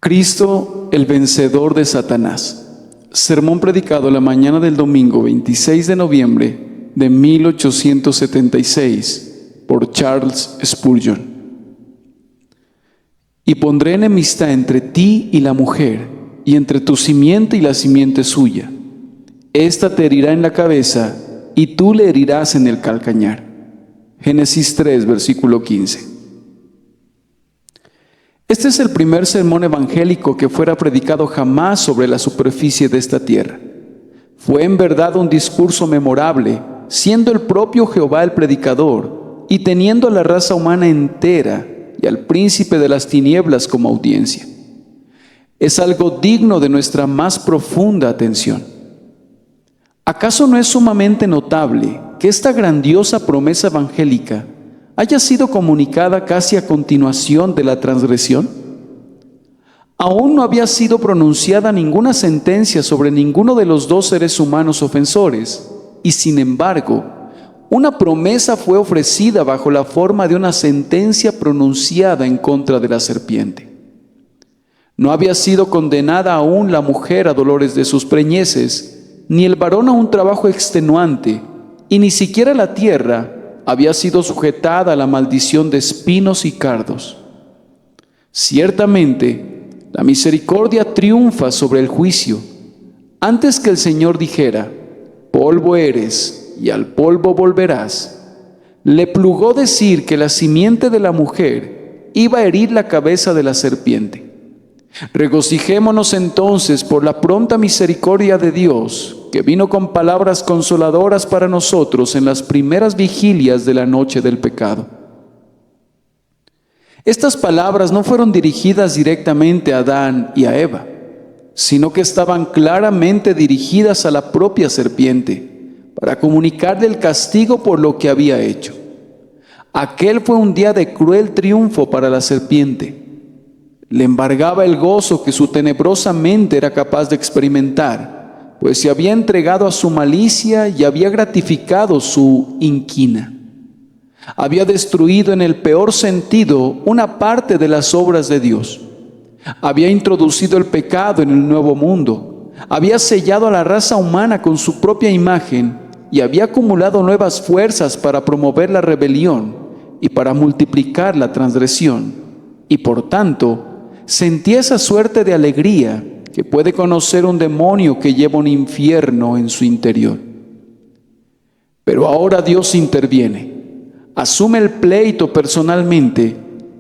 Cristo, el vencedor de Satanás. Sermón predicado la mañana del domingo 26 de noviembre de 1876 por Charles Spurgeon. Y pondré enemistad entre ti y la mujer, y entre tu simiente y la simiente suya. Esta te herirá en la cabeza, y tú le herirás en el calcañar. Génesis 3, versículo 15. Este es el primer sermón evangélico que fuera predicado jamás sobre la superficie de esta tierra. Fue en verdad un discurso memorable, siendo el propio Jehová el predicador y teniendo a la raza humana entera y al príncipe de las tinieblas como audiencia. Es algo digno de nuestra más profunda atención. ¿Acaso no es sumamente notable que esta grandiosa promesa evangélica haya sido comunicada casi a continuación de la transgresión? Aún no había sido pronunciada ninguna sentencia sobre ninguno de los dos seres humanos ofensores, y sin embargo, una promesa fue ofrecida bajo la forma de una sentencia pronunciada en contra de la serpiente. No había sido condenada aún la mujer a dolores de sus preñeces, ni el varón a un trabajo extenuante, y ni siquiera la tierra había sido sujetada a la maldición de espinos y cardos. Ciertamente, la misericordia triunfa sobre el juicio. Antes que el Señor dijera, polvo eres y al polvo volverás, le plugó decir que la simiente de la mujer iba a herir la cabeza de la serpiente. Regocijémonos entonces por la pronta misericordia de Dios, que vino con palabras consoladoras para nosotros en las primeras vigilias de la noche del pecado. Estas palabras no fueron dirigidas directamente a Adán y a Eva, sino que estaban claramente dirigidas a la propia serpiente, para comunicarle el castigo por lo que había hecho. Aquel fue un día de cruel triunfo para la serpiente. Le embargaba el gozo que su tenebrosa mente era capaz de experimentar, pues se había entregado a su malicia y había gratificado su inquina. Había destruido en el peor sentido una parte de las obras de Dios. Había introducido el pecado en el nuevo mundo. Había sellado a la raza humana con su propia imagen y había acumulado nuevas fuerzas para promover la rebelión y para multiplicar la transgresión. Y por tanto, sentía esa suerte de alegría que puede conocer un demonio que lleva un infierno en su interior. Pero ahora Dios interviene, asume el pleito personalmente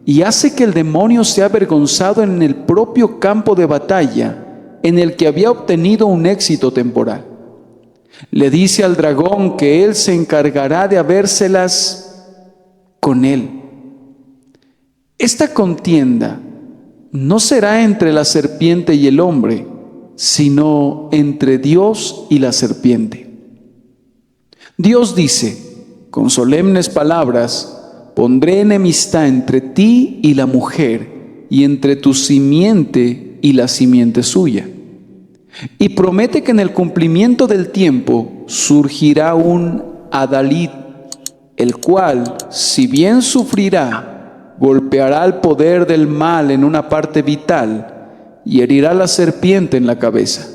y hace que el demonio sea avergonzado en el propio campo de batalla en el que había obtenido un éxito temporal. Le dice al dragón que él se encargará de habérselas con él. Esta contienda no será entre la serpiente y el hombre, sino entre Dios y la serpiente. Dios dice, con solemnes palabras, pondré enemistad entre ti y la mujer, y entre tu simiente y la simiente suya. Y promete que en el cumplimiento del tiempo surgirá un adalid, el cual, si bien sufrirá, golpeará al poder del mal en una parte vital y herirá a la serpiente en la cabeza.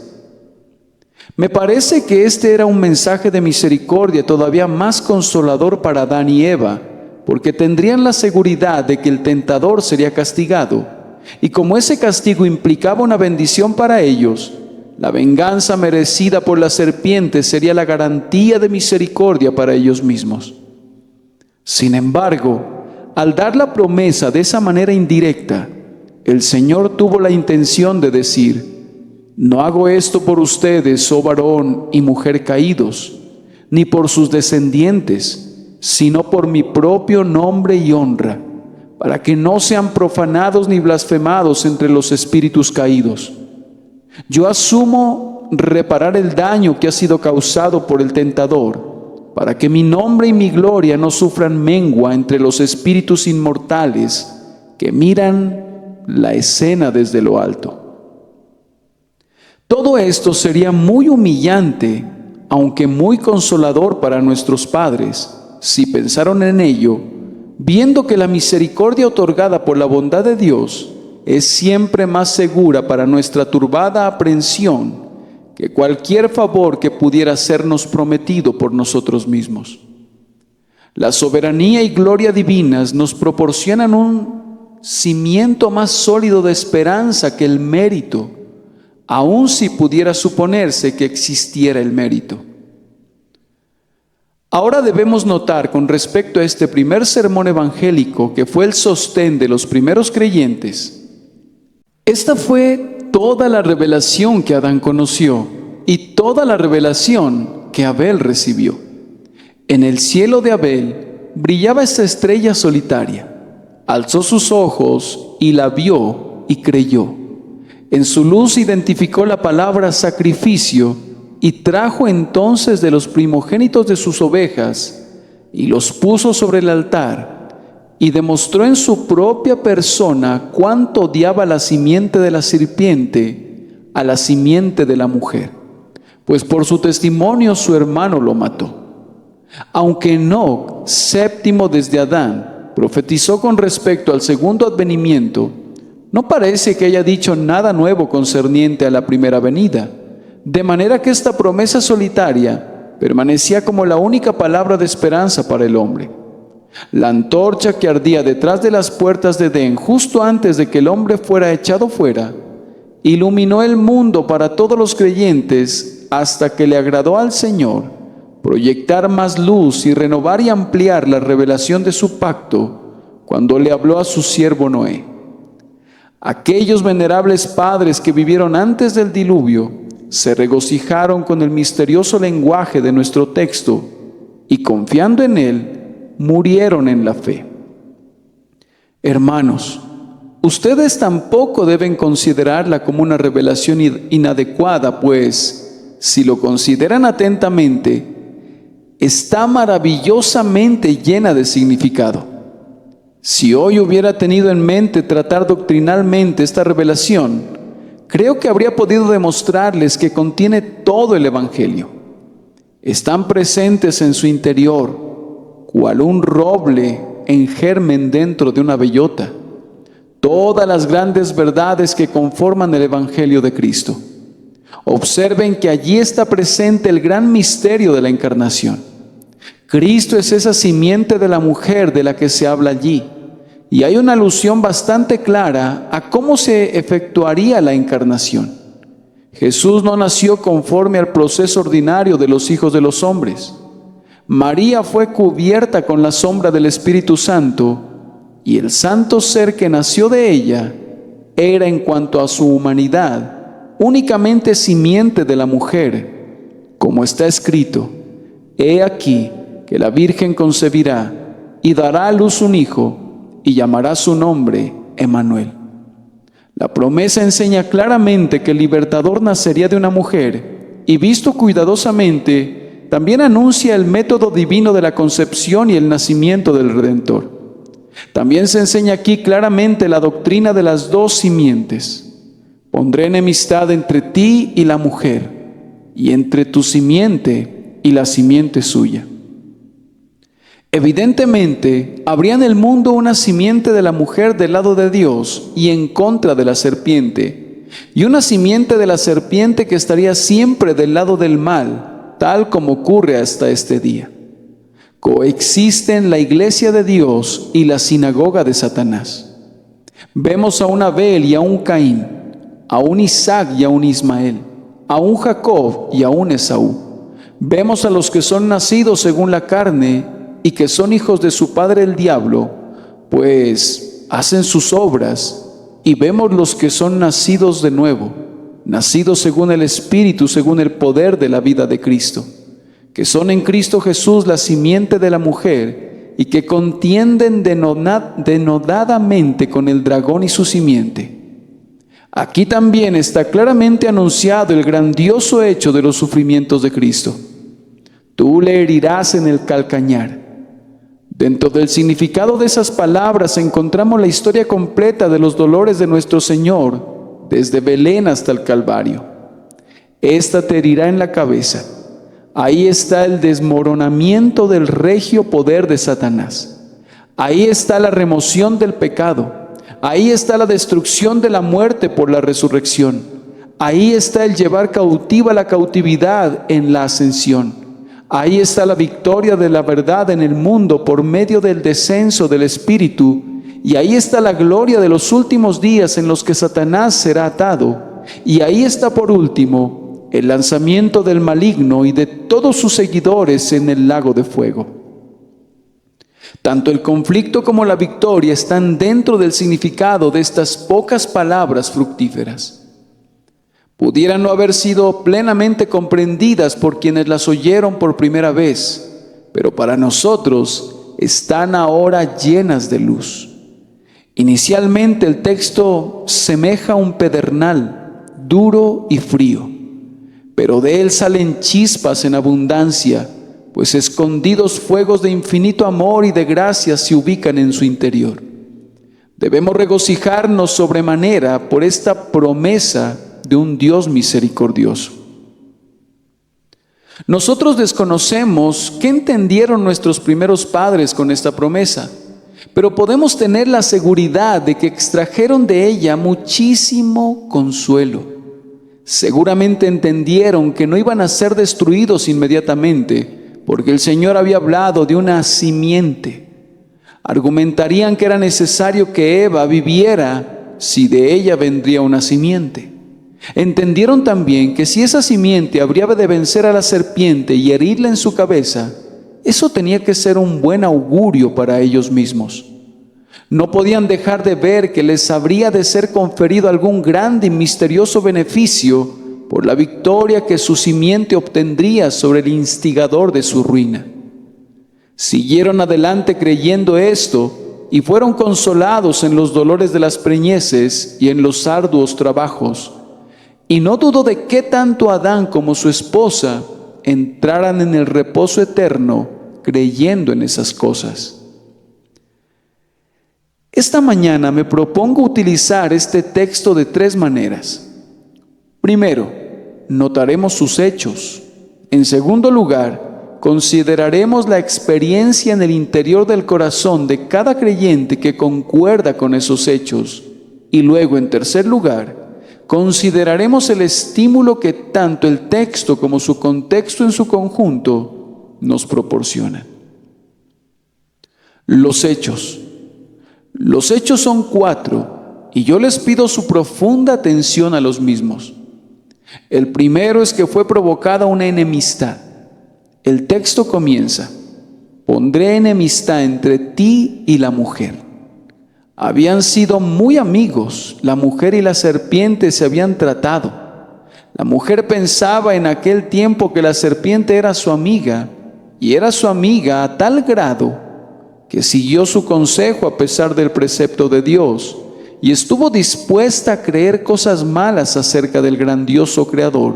Me parece que este era un mensaje de misericordia todavía más consolador para Adán y Eva, porque tendrían la seguridad de que el tentador sería castigado, y como ese castigo implicaba una bendición para ellos, la venganza merecida por la serpiente sería la garantía de misericordia para ellos mismos. Sin embargo, al dar la promesa de esa manera indirecta, el Señor tuvo la intención de decir, no hago esto por ustedes, oh varón y mujer caídos, ni por sus descendientes, sino por mi propio nombre y honra, para que no sean profanados ni blasfemados entre los espíritus caídos. Yo asumo reparar el daño que ha sido causado por el tentador, para que mi nombre y mi gloria no sufran mengua entre los espíritus inmortales que miran la escena desde lo alto. Todo esto sería muy humillante, aunque muy consolador para nuestros padres, si pensaron en ello, viendo que la misericordia otorgada por la bondad de Dios es siempre más segura para nuestra turbada aprehensión que cualquier favor que pudiera sernos prometido por nosotros mismos. La soberanía y gloria divinas nos proporcionan un cimiento más sólido de esperanza que el mérito, aun si pudiera suponerse que existiera el mérito. Ahora debemos notar con respecto a este primer sermón evangélico, que fue el sostén de los primeros creyentes, esta fue toda la revelación que Adán conoció y toda la revelación que Abel recibió. En el cielo de Abel brillaba esta estrella solitaria. Alzó sus ojos y la vio y creyó. En su luz identificó la palabra sacrificio y trajo entonces de los primogénitos de sus ovejas y los puso sobre el altar, y demostró en su propia persona cuánto odiaba la simiente de la serpiente a la simiente de la mujer, pues por su testimonio su hermano lo mató. Aunque Enoc, séptimo desde Adán, profetizó con respecto al segundo advenimiento, no parece que haya dicho nada nuevo concerniente a la primera venida, de manera que esta promesa solitaria permanecía como la única palabra de esperanza para el hombre. La antorcha que ardía detrás de las puertas de Edén justo antes de que el hombre fuera echado fuera, iluminó el mundo para todos los creyentes hasta que le agradó al Señor proyectar más luz y renovar y ampliar la revelación de su pacto cuando le habló a su siervo Noé. Aquellos venerables padres que vivieron antes del diluvio se regocijaron con el misterioso lenguaje de nuestro texto y, confiando en él, murieron en la fe. Hermanos, ustedes tampoco deben considerarla como una revelación inadecuada, pues, si lo consideran atentamente, está maravillosamente llena de significado. Si hoy hubiera tenido en mente tratar doctrinalmente esta revelación, creo que habría podido demostrarles que contiene todo el Evangelio. Están presentes en su interior, cual un roble en germen dentro de una bellota, todas las grandes verdades que conforman el Evangelio de Cristo. Observen que allí está presente el gran misterio de la encarnación. Cristo es esa simiente de la mujer de la que se habla allí, y hay una alusión bastante clara a cómo se efectuaría la encarnación. Jesús no nació conforme al proceso ordinario de los hijos de los hombres. María fue cubierta con la sombra del Espíritu Santo, y el santo ser que nació de ella era, en cuanto a su humanidad, únicamente simiente de la mujer, como está escrito: He aquí que la Virgen concebirá y dará a luz un hijo, y llamará su nombre Emmanuel. La promesa enseña claramente que el libertador nacería de una mujer, y visto cuidadosamente, también anuncia el método divino de la concepción y el nacimiento del Redentor. También se enseña aquí claramente la doctrina de las dos simientes. Pondré enemistad entre ti y la mujer, y entre tu simiente y la simiente suya. Evidentemente, habría en el mundo una simiente de la mujer del lado de Dios y en contra de la serpiente, y una simiente de la serpiente que estaría siempre del lado del mal, tal como ocurre hasta este día. Coexisten la iglesia de Dios y la sinagoga de Satanás. Vemos a un Abel y a un Caín, a un Isaac y a un Ismael, a un Jacob y a un Esaú. Vemos a los que son nacidos según la carne y que son hijos de su padre el diablo, pues hacen sus obras, y vemos los que son nacidos de nuevo, nacidos según el Espíritu, según el poder de la vida de Cristo, que son en Cristo Jesús la simiente de la mujer y que contienden denodadamente con el dragón y su simiente. Aquí también está claramente anunciado el grandioso hecho de los sufrimientos de Cristo. Tú le herirás en el calcañar. Dentro del significado de esas palabras encontramos la historia completa de los dolores de nuestro Señor, desde Belén hasta el Calvario. Esta te herirá en la cabeza. Ahí está el desmoronamiento del regio poder de Satanás. Ahí está la remoción del pecado. Ahí está la destrucción de la muerte por la resurrección. Ahí está el llevar cautiva la cautividad en la ascensión. Ahí está la victoria de la verdad en el mundo por medio del descenso del Espíritu. Y ahí está la gloria de los últimos días en los que Satanás será atado. Y ahí está por último el lanzamiento del maligno y de todos sus seguidores en el lago de fuego. Tanto el conflicto como la victoria están dentro del significado de estas pocas palabras fructíferas. Pudieran no haber sido plenamente comprendidas por quienes las oyeron por primera vez, pero para nosotros están ahora llenas de luz. Inicialmente el texto semeja un pedernal, duro y frío, pero de él salen chispas en abundancia, pues escondidos fuegos de infinito amor y de gracia se ubican en su interior. Debemos regocijarnos sobremanera por esta promesa de un Dios misericordioso. Nosotros desconocemos qué entendieron nuestros primeros padres con esta promesa, pero podemos tener la seguridad de que extrajeron de ella muchísimo consuelo. Seguramente entendieron que no iban a ser destruidos inmediatamente, porque el Señor había hablado de una simiente. Argumentarían que era necesario que Eva viviera si de ella vendría una simiente. Entendieron también que si esa simiente habría de vencer a la serpiente y herirla en su cabeza, eso tenía que ser un buen augurio para ellos mismos. No podían dejar de ver que les habría de ser conferido algún grande y misterioso beneficio por la victoria que su simiente obtendría sobre el instigador de su ruina. Siguieron adelante creyendo esto y fueron consolados en los dolores de las preñeces y en los arduos trabajos. Y no dudo de que tanto Adán como su esposa entraran en el reposo eterno creyendo en esas cosas. Esta mañana me propongo utilizar este texto de tres maneras. Primero, notaremos sus hechos. En segundo lugar, consideraremos la experiencia en el interior del corazón de cada creyente que concuerda con esos hechos. Y luego, en tercer lugar, consideraremos el estímulo que tanto el texto como su contexto en su conjunto nos proporcionan. Los hechos. Los hechos son 4 y yo les pido su profunda atención a los mismos. El primero es que fue provocada una enemistad. El texto comienza: pondré enemistad entre ti y la mujer. Habían sido muy amigos, la mujer y la serpiente se habían tratado. La mujer pensaba en aquel tiempo que la serpiente era su amiga, y era su amiga a tal grado que siguió su consejo a pesar del precepto de Dios, y estuvo dispuesta a creer cosas malas acerca del grandioso Creador,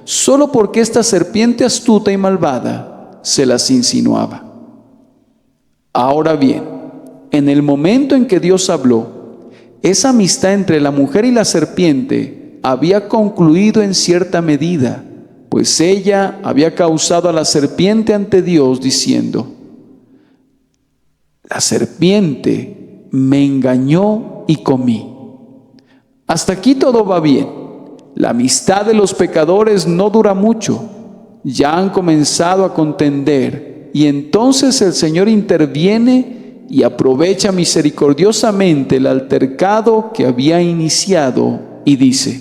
solo porque esta serpiente astuta y malvada se las insinuaba. Ahora bien, en el momento en que Dios habló, esa amistad entre la mujer y la serpiente había concluido en cierta medida, pues ella había causado a la serpiente ante Dios diciendo: la serpiente me engañó y comí. Hasta aquí todo va bien. La amistad de los pecadores no dura mucho. Ya han comenzado a contender y entonces el Señor interviene y aprovecha misericordiosamente el altercado que había iniciado y dice: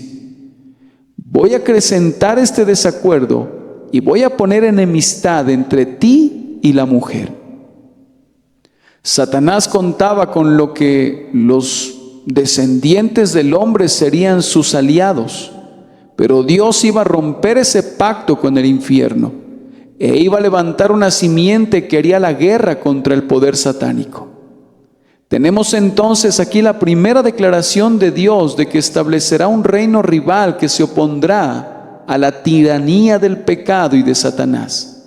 voy a acrecentar este desacuerdo y voy a poner enemistad entre ti y la mujer. Satanás contaba con lo que los descendientes del hombre serían sus aliados, pero Dios iba a romper ese pacto con el infierno e iba a levantar una simiente que haría la guerra contra el poder satánico. Tenemos entonces aquí la primera declaración de Dios de que establecerá un reino rival que se opondrá a la tiranía del pecado y de Satanás,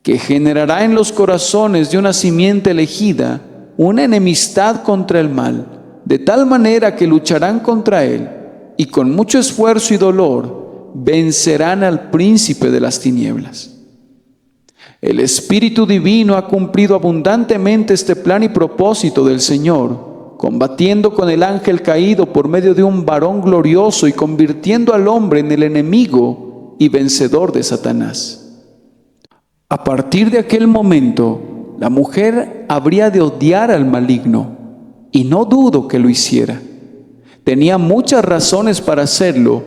que generará en los corazones de una simiente elegida una enemistad contra el mal, de tal manera que lucharán contra él y con mucho esfuerzo y dolor vencerán al príncipe de las tinieblas. El Espíritu Divino ha cumplido abundantemente este plan y propósito del Señor combatiendo con el ángel caído por medio de un varón glorioso y convirtiendo al hombre en el enemigo y vencedor de Satanás. A partir de aquel momento, la mujer habría de odiar al maligno, y no dudo que lo hiciera. Tenía muchas razones para hacerlo,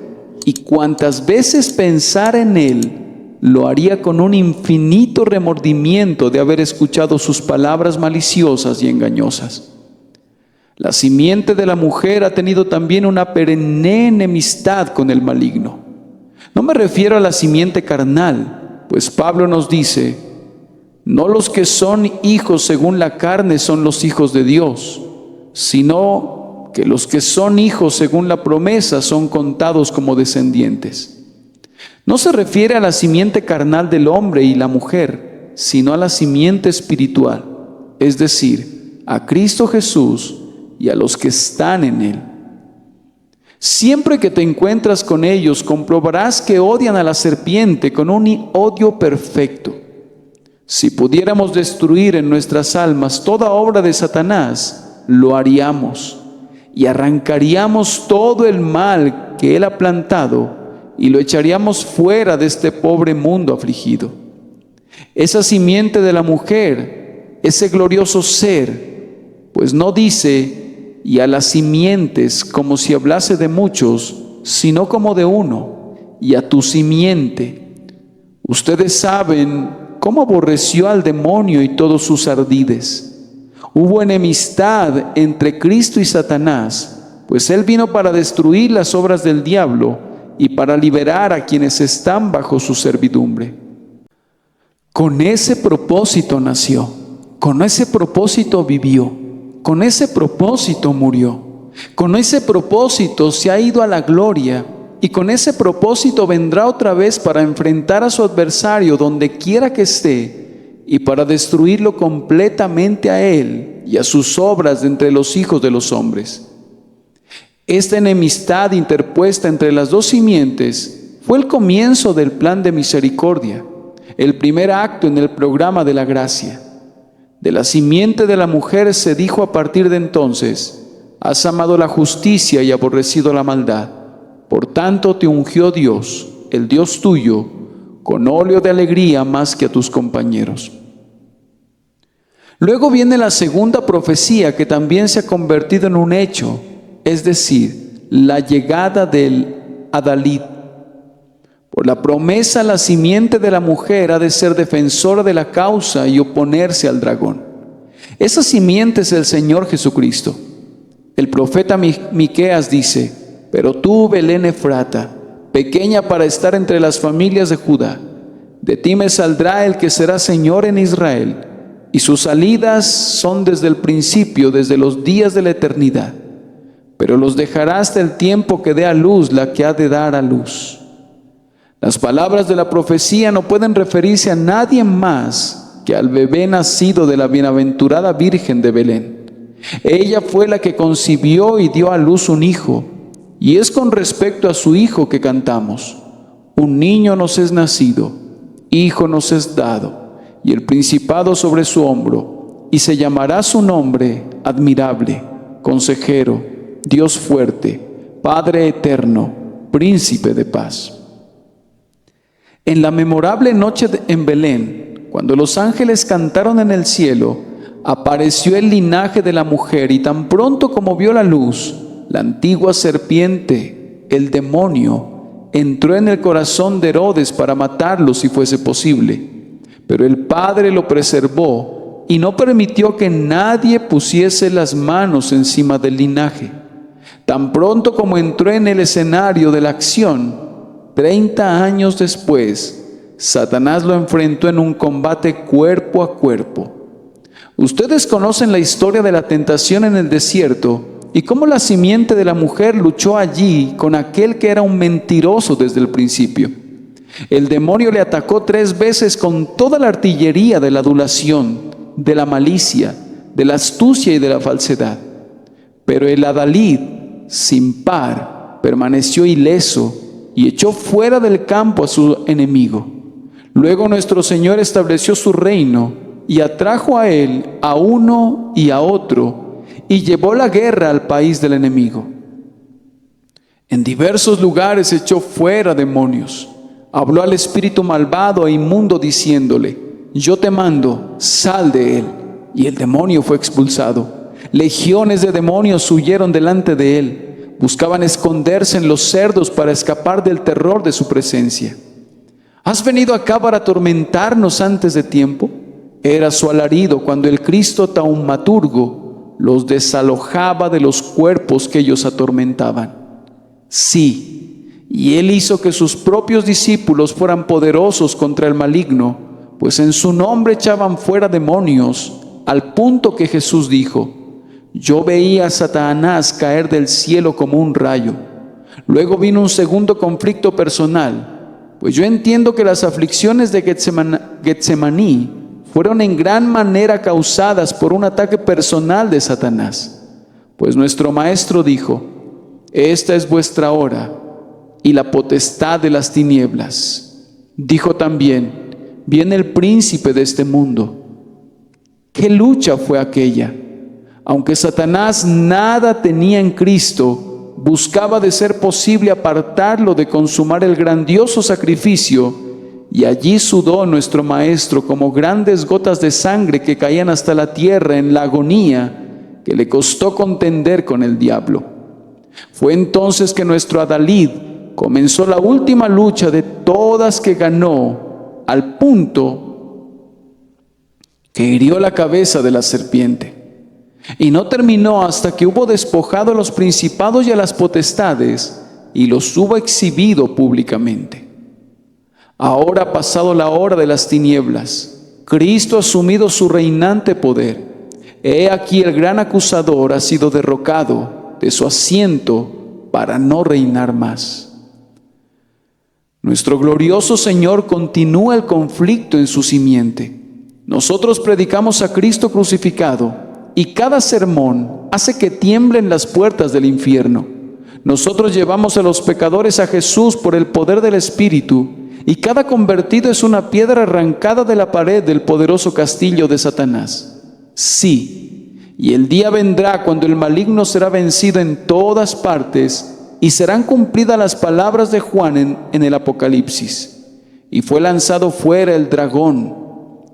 y cuantas veces pensara en él, lo haría con un infinito remordimiento de haber escuchado sus palabras maliciosas y engañosas. La simiente de la mujer ha tenido también una perenne enemistad con el maligno. No me refiero a la simiente carnal, pues Pablo nos dice: no los que son hijos según la carne son los hijos de Dios, sino que los que son hijos según la promesa son contados como descendientes. No se refiere a la simiente carnal del hombre y la mujer, sino a la simiente espiritual, es decir, a Cristo Jesús y a los que están en él. Siempre que te encuentras con ellos, comprobarás que odian a la serpiente con un odio perfecto. Si pudiéramos destruir en nuestras almas toda obra de Satanás, lo haríamos, y arrancaríamos todo el mal que él ha plantado y lo echaríamos fuera de este pobre mundo afligido. Esa simiente de la mujer, ese glorioso ser, pues no dice: y a las simientes, como si hablase de muchos, sino como de uno, y a tu simiente. Ustedes saben cómo aborreció al demonio y todos sus ardides. Hubo enemistad entre Cristo y Satanás, pues él vino para destruir las obras del diablo y para liberar a quienes están bajo su servidumbre. Con ese propósito nació, con ese propósito vivió, con ese propósito murió, con ese propósito se ha ido a la gloria, y con ese propósito vendrá otra vez para enfrentar a su adversario donde quiera que esté y para destruirlo completamente a él y a sus obras de entre los hijos de los hombres. Esta enemistad interpuesta entre las dos simientes fue el comienzo del plan de misericordia, el primer acto en el programa de la gracia. De la simiente de la mujer se dijo a partir de entonces: has amado la justicia y aborrecido la maldad. Por tanto te ungió Dios, el Dios tuyo, con óleo de alegría más que a tus compañeros. Luego viene la segunda profecía, que también se ha convertido en un hecho, es decir, la llegada del Adalid. Por la promesa, la simiente de la mujer ha de ser defensora de la causa y oponerse al dragón. Esa simiente es el Señor Jesucristo. El profeta Miqueas dice: pero tú, Belén Efrata, pequeña para estar entre las familias de Judá, de ti me saldrá el que será Señor en Israel, y sus salidas son desde el principio, desde los días de la eternidad. Pero los dejará hasta el tiempo que dé a luz la que ha de dar a luz. Las palabras de la profecía no pueden referirse a nadie más que al bebé nacido de la bienaventurada Virgen de Belén. Ella fue la que concibió y dio a luz un hijo, y es con respecto a su hijo que cantamos: un niño nos es nacido, hijo nos es dado, y el principado sobre su hombro, y se llamará su nombre Admirable, Consejero, Dios fuerte, Padre eterno, Príncipe de paz. En la memorable noche en Belén, cuando los ángeles cantaron en el cielo, apareció el linaje de la mujer, y tan pronto como vio la luz, la antigua serpiente, el demonio, entró en el corazón de Herodes para matarlo si fuese posible. Pero el Padre lo preservó y no permitió que nadie pusiese las manos encima del linaje. Tan pronto como entró en el escenario de la acción, 30 años después, Satanás lo enfrentó en un combate cuerpo a cuerpo. Ustedes conocen la historia de la tentación en el desierto y cómo la simiente de la mujer luchó allí con aquel que era un mentiroso desde el principio. El demonio le atacó 3 veces con toda la artillería de la adulación, de la malicia, de la astucia y de la falsedad. Pero el Adalid, sin par, permaneció ileso y echó fuera del campo a su enemigo. Luego nuestro Señor estableció su reino y atrajo a él a uno y a otro, y llevó la guerra al país del enemigo. En diversos lugares echó fuera demonios. Habló al espíritu malvado e inmundo diciéndole: yo te mando, sal de él. Y el demonio fue expulsado. Legiones de demonios huyeron delante de él. Buscaban esconderse en los cerdos para escapar del terror de su presencia. ¿Has venido acá para atormentarnos antes de tiempo? Era su alarido cuando el Cristo taumaturgo los desalojaba de los cuerpos que ellos atormentaban. Sí, y él hizo que sus propios discípulos fueran poderosos contra el maligno, pues en su nombre echaban fuera demonios, al punto que Jesús dijo: yo veía a Satanás caer del cielo como un rayo. Luego vino un segundo conflicto personal, pues yo entiendo que las aflicciones de Getsemaní fueron en gran manera causadas por un ataque personal de Satanás. Pues nuestro Maestro dijo: esta es vuestra hora y la potestad de las tinieblas. Dijo también: viene el príncipe de este mundo. ¿Qué lucha fue aquella? Aunque Satanás nada tenía en Cristo, buscaba de ser posible apartarlo de consumar el grandioso sacrificio, y allí sudó nuestro Maestro como grandes gotas de sangre que caían hasta la tierra en la agonía que le costó contender con el diablo. Fue entonces que nuestro adalid comenzó la última lucha de todas que ganó, al punto que hirió la cabeza de la serpiente. Y no terminó hasta que hubo despojado a los principados y a las potestades y los hubo exhibido públicamente. Ahora ha pasado la hora de las tinieblas. Cristo ha asumido su reinante poder. He aquí el gran acusador ha sido derrocado de su asiento para no reinar más. Nuestro glorioso Señor continúa el conflicto en su simiente. Nosotros predicamos a Cristo crucificado, y cada sermón hace que tiemblen las puertas del infierno. Nosotros llevamos a los pecadores a Jesús por el poder del Espíritu, y cada convertido es una piedra arrancada de la pared del poderoso castillo de Satanás. Sí, y el día vendrá cuando el maligno será vencido en todas partes, y serán cumplidas las palabras de Juan en el Apocalipsis. Y fue lanzado fuera el dragón,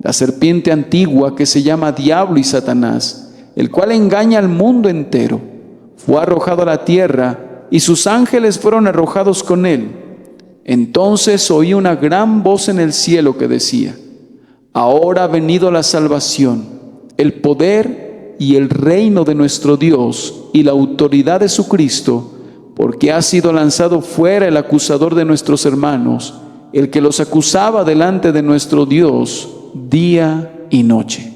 la serpiente antigua que se llama Diablo y Satanás, el cual engaña al mundo entero. Fue arrojado a la tierra, y sus ángeles fueron arrojados con él. Entonces oí una gran voz en el cielo que decía: ahora ha venido la salvación, el poder y el reino de nuestro Dios y la autoridad de su Cristo, porque ha sido lanzado fuera el acusador de nuestros hermanos, el que los acusaba delante de nuestro Dios día y noche.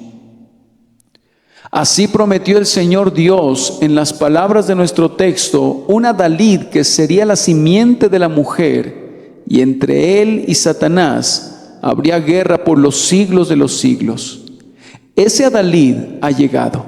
Así prometió el Señor Dios en las palabras de nuestro texto un adalid que sería la simiente de la mujer, y entre él y Satanás habría guerra por los siglos de los siglos. Ese adalid ha llegado,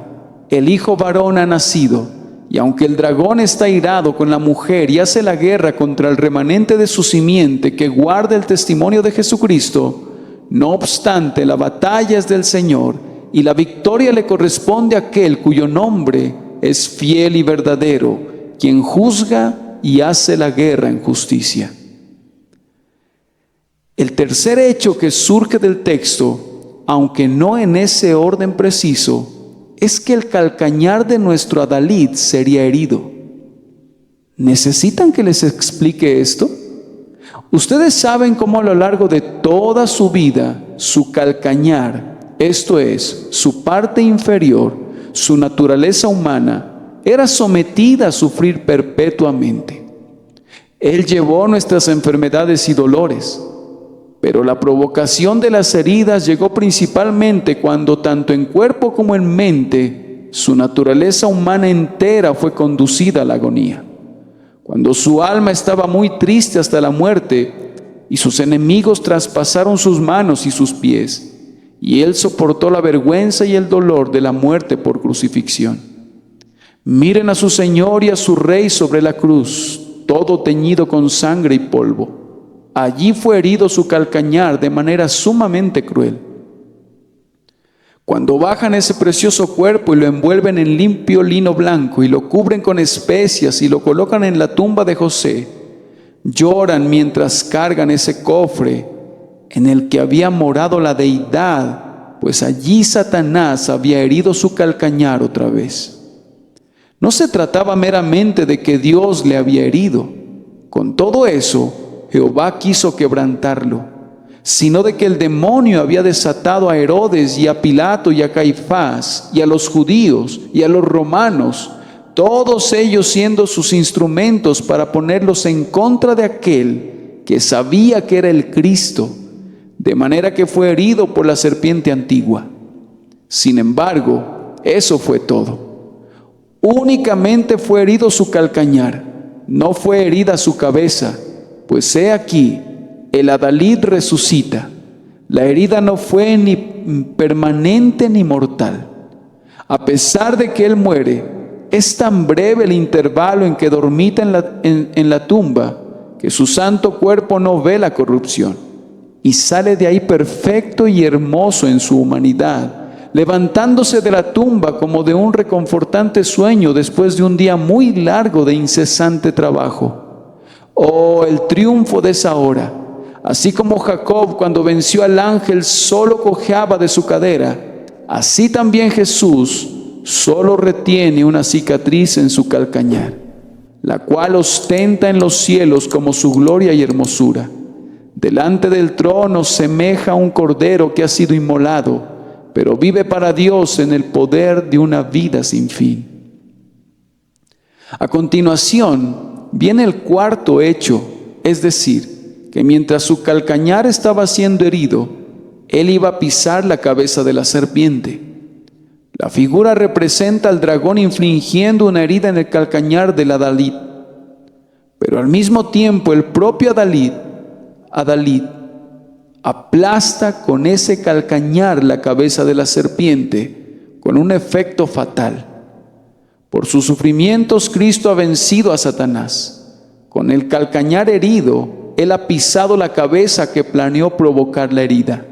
el hijo varón ha nacido, y aunque el dragón está irado con la mujer y hace la guerra contra el remanente de su simiente que guarda el testimonio de Jesucristo, no obstante, la batalla es del Señor, y la victoria le corresponde a aquel cuyo nombre es fiel y verdadero, quien juzga y hace la guerra en justicia. El tercer hecho que surge del texto, aunque no en ese orden preciso, es que el calcañar de nuestro adalid sería herido. ¿Necesitan que les explique esto? Ustedes saben cómo a lo largo de toda su vida, su calcañar, esto es, su parte inferior, su naturaleza humana, era sometida a sufrir perpetuamente. Él llevó nuestras enfermedades y dolores, pero la provocación de las heridas llegó principalmente cuando tanto en cuerpo como en mente, su naturaleza humana entera fue conducida a la agonía. Cuando su alma estaba muy triste hasta la muerte, y sus enemigos traspasaron sus manos y sus pies, y él soportó la vergüenza y el dolor de la muerte por crucifixión. Miren a su Señor y a su Rey sobre la cruz, todo teñido con sangre y polvo. Allí fue herido su calcañar de manera sumamente cruel. Cuando bajan ese precioso cuerpo y lo envuelven en limpio lino blanco y lo cubren con especias y lo colocan en la tumba de José, lloran mientras cargan ese cofre en el que había morado la deidad, pues allí Satanás había herido su calcañar otra vez. No se trataba meramente de que Dios le había herido. Con todo eso, Jehová quiso quebrantarlo, sino de que el demonio había desatado a Herodes y a Pilato y a Caifás y a los judíos y a los romanos, todos ellos siendo sus instrumentos para ponerlos en contra de aquel que sabía que era el Cristo, de manera que fue herido por la serpiente antigua. Sin embargo, eso fue todo. Únicamente fue herido su calcañar, no fue herida su cabeza, pues he aquí, el adalid resucita. La herida no fue ni permanente ni mortal. A pesar de que él muere, es tan breve el intervalo en que dormita en la tumba, que su santo cuerpo no ve la corrupción, y sale de ahí perfecto y hermoso en su humanidad, levantándose de la tumba como de un reconfortante sueño después de un día muy largo de incesante trabajo. Oh, el triunfo de esa hora. Así como Jacob, cuando venció al ángel, solo cojeaba de su cadera, así también Jesús solo retiene una cicatriz en su calcañar, la cual ostenta en los cielos como su gloria y hermosura. Delante del trono semeja a un cordero que ha sido inmolado, pero vive para Dios en el poder de una vida sin fin. A continuación viene el cuarto hecho, es decir, que mientras su calcañar estaba siendo herido, él iba a pisar la cabeza de la serpiente. La figura representa al dragón infligiendo una herida en el calcañar del adalid, pero al mismo tiempo el propio adalid aplasta con ese calcañar la cabeza de la serpiente con un efecto fatal. Por sus sufrimientos Cristo ha vencido a Satanás. Con el calcañar herido, Él ha pisado la cabeza que planeó provocar la herida.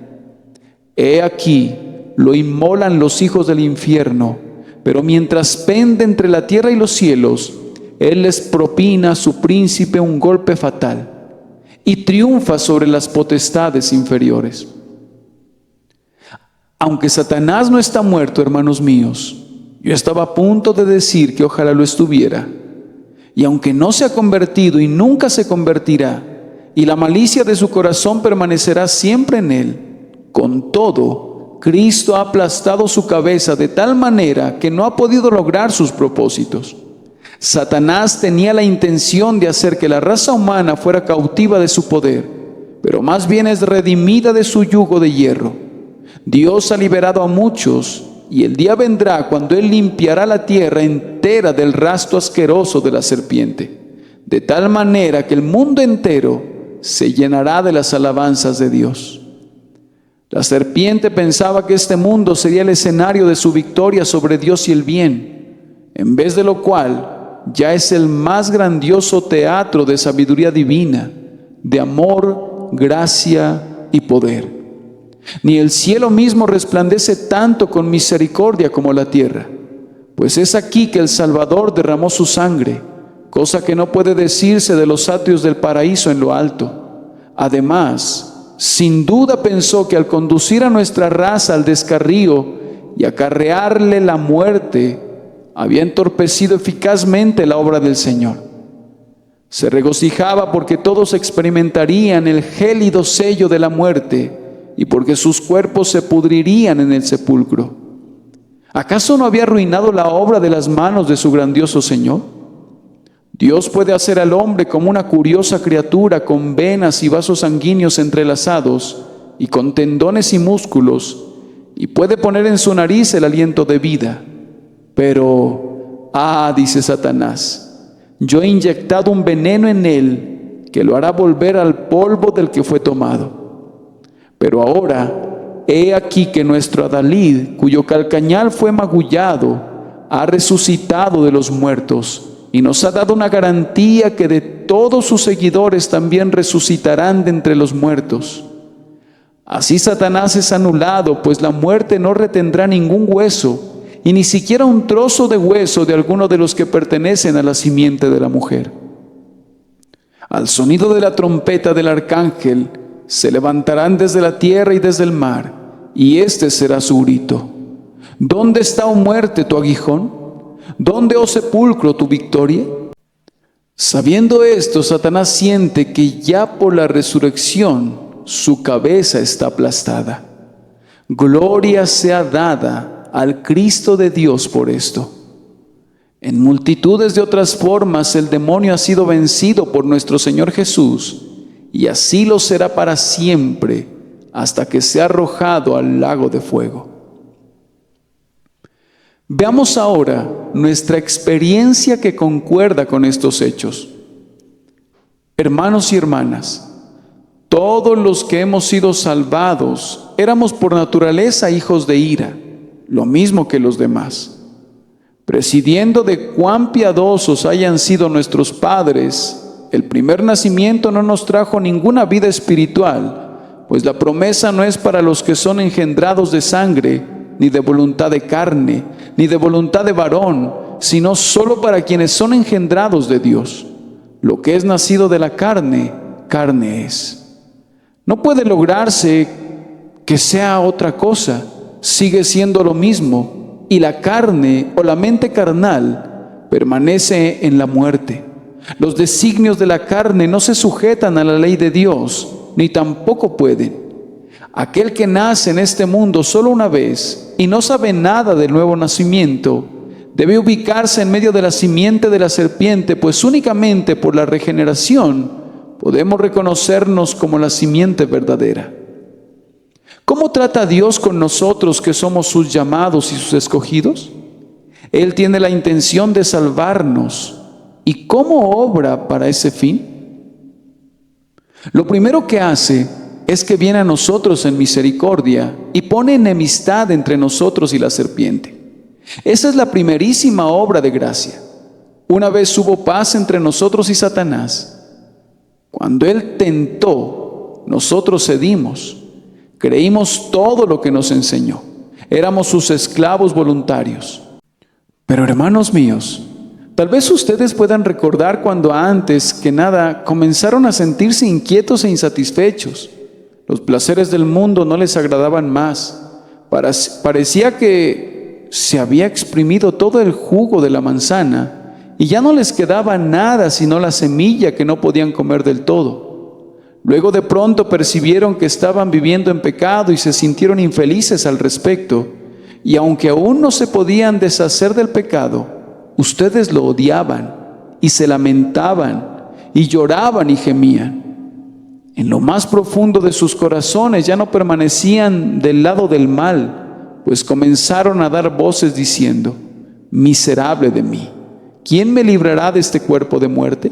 He aquí, lo inmolan los hijos del infierno, pero mientras pende entre la tierra y los cielos, Él les propina a su príncipe un golpe fatal y triunfa sobre las potestades inferiores. Aunque Satanás no está muerto, hermanos míos, yo estaba a punto de decir que ojalá lo estuviera. Y aunque no se ha convertido y nunca se convertirá, y la malicia de su corazón permanecerá siempre en él, con todo, Cristo ha aplastado su cabeza de tal manera que no ha podido lograr sus propósitos. Satanás tenía la intención de hacer que la raza humana fuera cautiva de su poder, pero más bien es redimida de su yugo de hierro. Dios ha liberado a muchos, y el día vendrá cuando Él limpiará la tierra entera del rastro asqueroso de la serpiente, de tal manera que el mundo entero se llenará de las alabanzas de Dios. La serpiente pensaba que este mundo sería el escenario de su victoria sobre Dios y el bien, en vez de lo cual ya es el más grandioso teatro de sabiduría divina, de amor, gracia y poder. Ni el cielo mismo resplandece tanto con misericordia como la tierra, pues es aquí que el Salvador derramó su sangre, cosa que no puede decirse de los atrios del paraíso en lo alto. Además, sin duda pensó que al conducir a nuestra raza al descarrío y acarrearle la muerte, había entorpecido eficazmente la obra del Señor. Se regocijaba porque todos experimentarían el gélido sello de la muerte y porque sus cuerpos se pudrirían en el sepulcro. ¿Acaso no había arruinado la obra de las manos de su grandioso Señor? Dios puede hacer al hombre como una curiosa criatura con venas y vasos sanguíneos entrelazados y con tendones y músculos, y puede poner en su nariz el aliento de vida. Pero, dice Satanás, yo he inyectado un veneno en él que lo hará volver al polvo del que fue tomado. Pero ahora, he aquí que nuestro adalid, cuyo calcañar fue magullado, ha resucitado de los muertos y nos ha dado una garantía que de todos sus seguidores también resucitarán de entre los muertos. Así Satanás es anulado, pues la muerte no retendrá ningún hueso, y ni siquiera un trozo de hueso de alguno de los que pertenecen a la simiente de la mujer. Al sonido de la trompeta del arcángel, se levantarán desde la tierra y desde el mar, y este será su grito. ¿Dónde está, oh muerte, tu aguijón? ¿Dónde, oh sepulcro, tu victoria? Sabiendo esto, Satanás siente que ya por la resurrección su cabeza está aplastada. Gloria sea dada al Cristo de Dios por esto. En multitudes de otras formas el demonio ha sido vencido por nuestro Señor Jesús, y así lo será para siempre, hasta que sea arrojado al lago de fuego. Veamos ahora nuestra experiencia que concuerda con estos hechos. Hermanos y hermanas, todos los que hemos sido salvados éramos por naturaleza hijos de ira, lo mismo que los demás. Presidiendo de cuán piadosos hayan sido nuestros padres, el primer nacimiento no nos trajo ninguna vida espiritual, pues la promesa no es para los que son engendrados de sangre, ni de voluntad de carne, ni de voluntad de varón, sino solo para quienes son engendrados de Dios. Lo que es nacido de la carne, carne es. No puede lograrse que sea otra cosa, sigue siendo lo mismo, y la carne o la mente carnal permanece en la muerte. Los designios de la carne no se sujetan a la ley de Dios, ni tampoco pueden. Aquel que nace en este mundo solo una vez y no sabe nada del nuevo nacimiento, debe ubicarse en medio de la simiente de la serpiente, pues únicamente por la regeneración podemos reconocernos como la simiente verdadera. ¿Cómo trata Dios con nosotros que somos sus llamados y sus escogidos? Él tiene la intención de salvarnos. ¿Y cómo obra para ese fin? Lo primero que hace es que viene a nosotros en misericordia y pone enemistad entre nosotros y la serpiente. Esa es la primerísima obra de gracia. Una vez hubo paz entre nosotros y Satanás. Cuando Él tentó, nosotros cedimos. Creímos todo lo que nos enseñó. Éramos sus esclavos voluntarios. Pero hermanos míos, tal vez ustedes puedan recordar cuando antes que nada comenzaron a sentirse inquietos e insatisfechos. Los placeres del mundo no les agradaban más. Parecía que se había exprimido todo el jugo de la manzana y ya no les quedaba nada sino la semilla que no podían comer del todo. Luego de pronto percibieron que estaban viviendo en pecado y se sintieron infelices al respecto. Y aunque aún no se podían deshacer del pecado, ustedes lo odiaban y se lamentaban y lloraban y gemían. En lo más profundo de sus corazones ya no permanecían del lado del mal, pues comenzaron a dar voces diciendo: miserable de mí, ¿quién me librará de este cuerpo de muerte?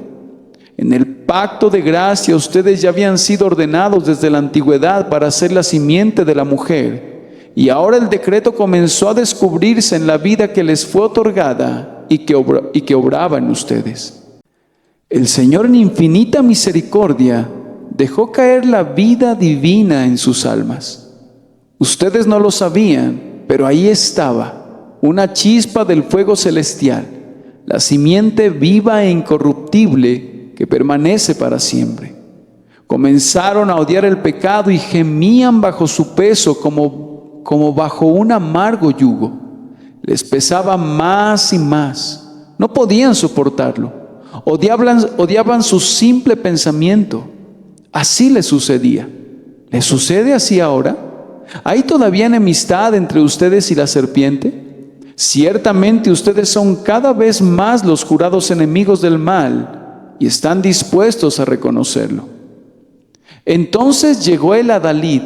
En el pacto de gracia ustedes ya habían sido ordenados desde la antigüedad para ser la simiente de la mujer, y ahora el decreto comenzó a descubrirse en la vida que les fue otorgada y que obraba en ustedes. El Señor en infinita misericordia dejó caer la vida divina en sus almas. Ustedes no lo sabían, pero ahí estaba, una chispa del fuego celestial, la simiente viva e incorruptible que permanece para siempre. Comenzaron a odiar el pecado y gemían bajo su peso como bajo un amargo yugo. Les pesaba más y más. No podían soportarlo. Odiaban su simple pensamiento. Así les sucedía. ¿Les sucede así ahora? ¿Hay todavía enemistad entre ustedes y la serpiente? Ciertamente ustedes son cada vez más los jurados enemigos del mal y están dispuestos a reconocerlo. Entonces llegó el Adalid,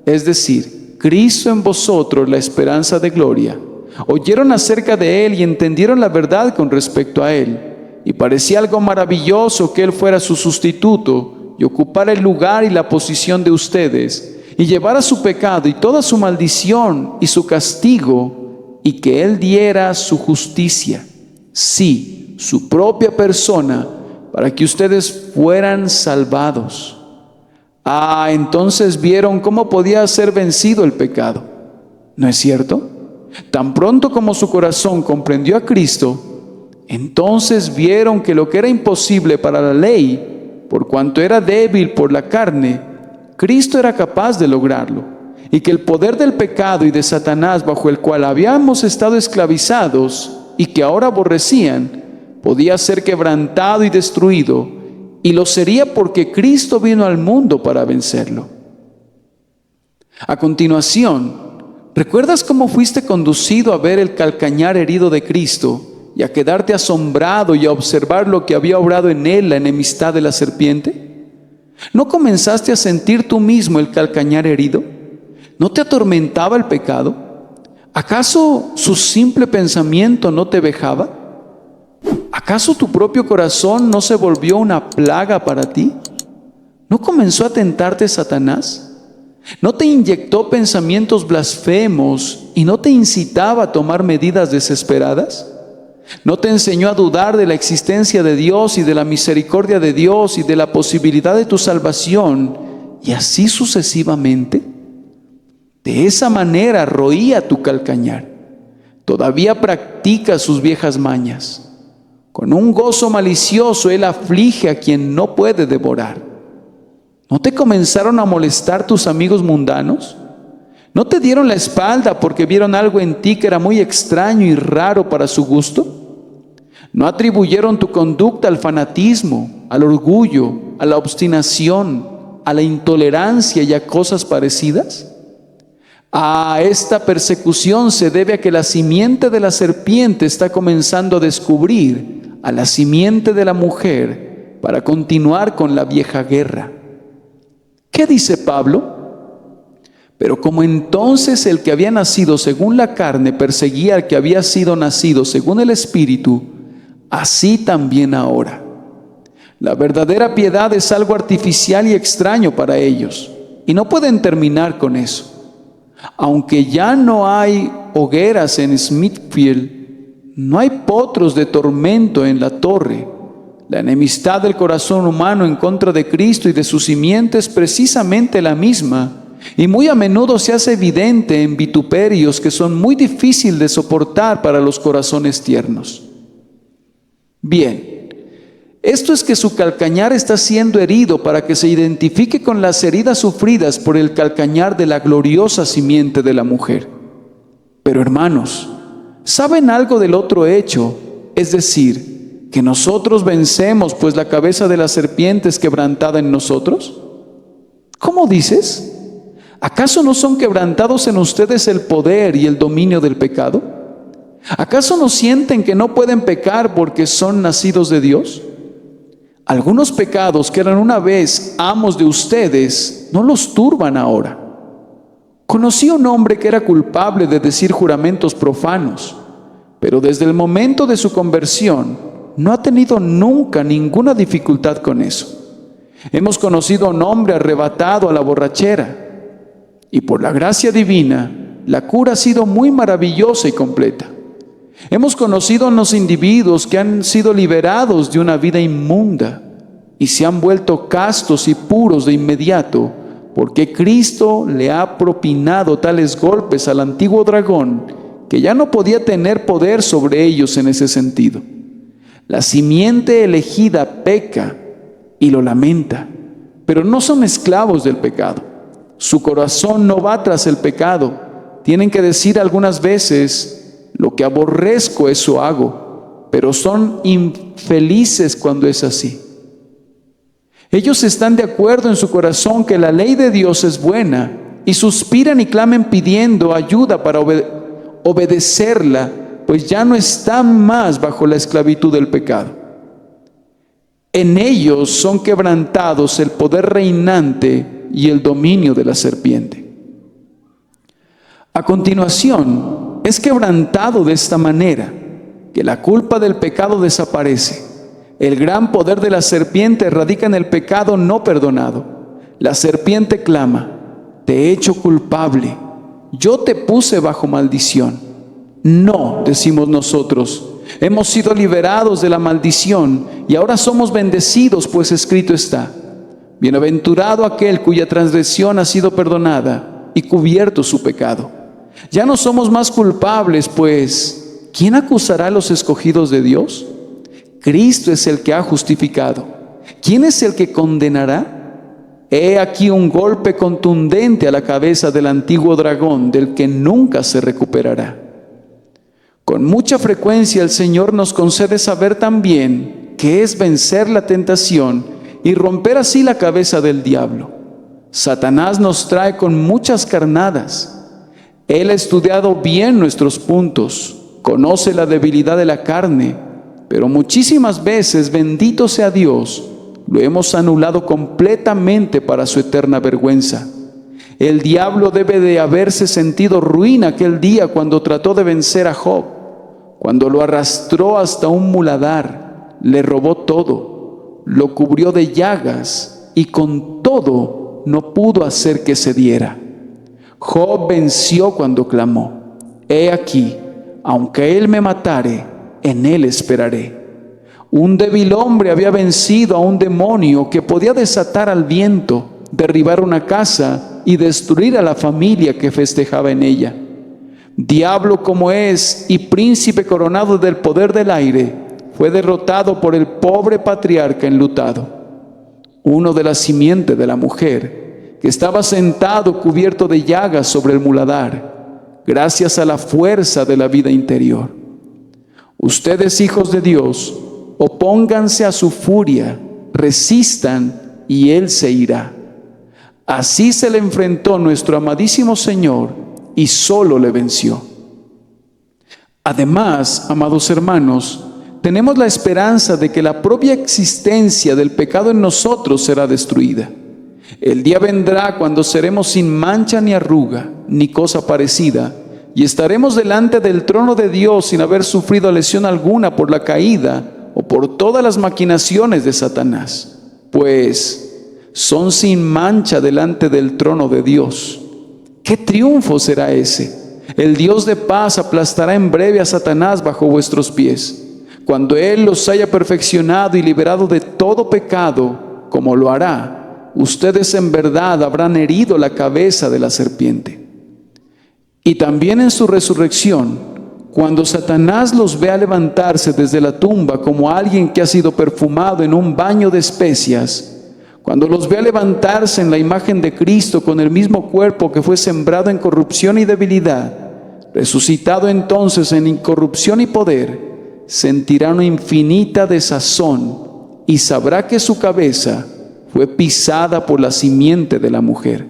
es decir, Cristo en vosotros, la esperanza de gloria. Oyeron acerca de Él y entendieron la verdad con respecto a Él. Y parecía algo maravilloso que Él fuera su sustituto y ocupara el lugar y la posición de ustedes, y llevara su pecado y toda su maldición y su castigo, y que Él diera su justicia, sí, su propia persona, para que ustedes fueran salvados. Entonces vieron cómo podía ser vencido el pecado. ¿No es cierto? Tan pronto como su corazón comprendió a Cristo, entonces vieron que lo que era imposible para la ley, por cuanto era débil por la carne, Cristo era capaz de lograrlo, y que el poder del pecado y de Satanás, bajo el cual habíamos estado esclavizados y que ahora aborrecían, podía ser quebrantado y destruido, y lo sería porque Cristo vino al mundo para vencerlo. A continuación, ¿recuerdas cómo fuiste conducido a ver el calcañar herido de Cristo y a quedarte asombrado y a observar lo que había obrado en él la enemistad de la serpiente? ¿No comenzaste a sentir tú mismo el calcañar herido? ¿No te atormentaba el pecado? ¿Acaso su simple pensamiento no te vejaba? ¿Acaso tu propio corazón no se volvió una plaga para ti? ¿No comenzó a tentarte Satanás? ¿No te inyectó pensamientos blasfemos y no te incitaba a tomar medidas desesperadas? ¿No te enseñó a dudar de la existencia de Dios y de la misericordia de Dios y de la posibilidad de tu salvación, y así sucesivamente? De esa manera roía tu calcañar. Todavía practica sus viejas mañas. Con un gozo malicioso él aflige a quien no puede devorar. ¿No te comenzaron a molestar tus amigos mundanos? ¿No te dieron la espalda porque vieron algo en ti que era muy extraño y raro para su gusto? ¿No atribuyeron tu conducta al fanatismo, al orgullo, a la obstinación, a la intolerancia y a cosas parecidas? Esta persecución se debe a que la simiente de la serpiente está comenzando a descubrir a la simiente de la mujer para continuar con la vieja guerra. ¿Qué dice Pablo? Pero como entonces el que había nacido según la carne perseguía al que había sido nacido según el Espíritu, así también ahora. La verdadera piedad es algo artificial y extraño para ellos, y no pueden terminar con eso. Aunque ya no hay hogueras en Smithfield, no hay potros de tormento en la torre. La enemistad del corazón humano en contra de Cristo y de su simiente es precisamente la misma, y muy a menudo se hace evidente en vituperios que son muy difíciles de soportar para los corazones tiernos. Bien, esto es que su calcañar está siendo herido para que se identifique con las heridas sufridas por el calcañar de la gloriosa simiente de la mujer. Pero hermanos, ¿saben algo del otro hecho? Es decir, que nosotros vencemos, pues la cabeza de la serpiente es quebrantada en nosotros. ¿Cómo dices? ¿Acaso no son quebrantados en ustedes el poder y el dominio del pecado? ¿Acaso no sienten que no pueden pecar porque son nacidos de Dios? Algunos pecados que eran una vez amos de ustedes, no los turban ahora. Conocí a un hombre que era culpable de decir juramentos profanos, pero desde el momento de su conversión no ha tenido nunca ninguna dificultad con eso. Hemos conocido a un hombre arrebatado a la borrachera, y por la gracia divina, la cura ha sido muy maravillosa y completa. Hemos conocido a unos individuos que han sido liberados de una vida inmunda y se han vuelto castos y puros de inmediato, porque Cristo le ha propinado tales golpes al antiguo dragón que ya no podía tener poder sobre ellos en ese sentido. La simiente elegida peca y lo lamenta, pero no son esclavos del pecado. Su corazón no va tras el pecado. Tienen que decir algunas veces: lo que aborrezco, eso hago, pero son infelices cuando es así. Ellos están de acuerdo en su corazón que la ley de Dios es buena y suspiran y claman pidiendo ayuda para obedecerla, pues ya no están más bajo la esclavitud del pecado. En ellos son quebrantados el poder reinante y el dominio de la serpiente. A continuación, es quebrantado de esta manera que la culpa del pecado desaparece. El gran poder de la serpiente radica en el pecado no perdonado. La serpiente clama: te he hecho culpable, yo te puse bajo maldición. No, decimos nosotros, hemos sido liberados de la maldición y ahora somos bendecidos, pues escrito está: Bienaventurado aquel cuya transgresión ha sido perdonada y cubierto su pecado. Ya no somos más culpables, pues, ¿quién acusará a los escogidos de Dios? Cristo es el que ha justificado. ¿Quién es el que condenará? He aquí un golpe contundente a la cabeza del antiguo dragón, del que nunca se recuperará. Con mucha frecuencia el Señor nos concede saber también qué es vencer la tentación y romper así la cabeza del diablo. Satanás nos trae con muchas carnadas. Él ha estudiado bien nuestros puntos, conoce la debilidad de la carne, pero muchísimas veces, bendito sea Dios, lo hemos anulado completamente para su eterna vergüenza. El diablo debe de haberse sentido ruin aquel día cuando trató de vencer a Job, cuando lo arrastró hasta un muladar, le robó todo, lo cubrió de llagas y con todo no pudo hacer que cediera. Job venció cuando clamó: he aquí, aunque él me matare, en él esperaré. Un débil hombre había vencido a un demonio que podía desatar al viento, derribar una casa y destruir a la familia que festejaba en ella. Diablo como es y príncipe coronado del poder del aire, fue derrotado por el pobre patriarca enlutado, uno de la simiente de la mujer, que estaba sentado cubierto de llagas sobre el muladar, gracias a la fuerza de la vida interior. Ustedes, hijos de Dios, opónganse a su furia, resistan y Él se irá. Así se le enfrentó nuestro amadísimo Señor y solo le venció. Además, amados hermanos, tenemos la esperanza de que la propia existencia del pecado en nosotros será destruida. El día vendrá cuando seremos sin mancha ni arruga, ni cosa parecida, y estaremos delante del trono de Dios sin haber sufrido lesión alguna por la caída o por todas las maquinaciones de Satanás, pues son sin mancha delante del trono de Dios. ¿Qué triunfo será ese? El Dios de paz aplastará en breve a Satanás bajo vuestros pies, cuando Él los haya perfeccionado y liberado de todo pecado, como lo hará. Ustedes en verdad habrán herido la cabeza de la serpiente. Y también en su resurrección, cuando Satanás los vea levantarse desde la tumba como alguien que ha sido perfumado en un baño de especias, cuando los vea levantarse en la imagen de Cristo con el mismo cuerpo que fue sembrado en corrupción y debilidad, resucitado entonces en incorrupción y poder, sentirá una infinita desazón y sabrá que su cabeza fue pisada por la simiente de la mujer.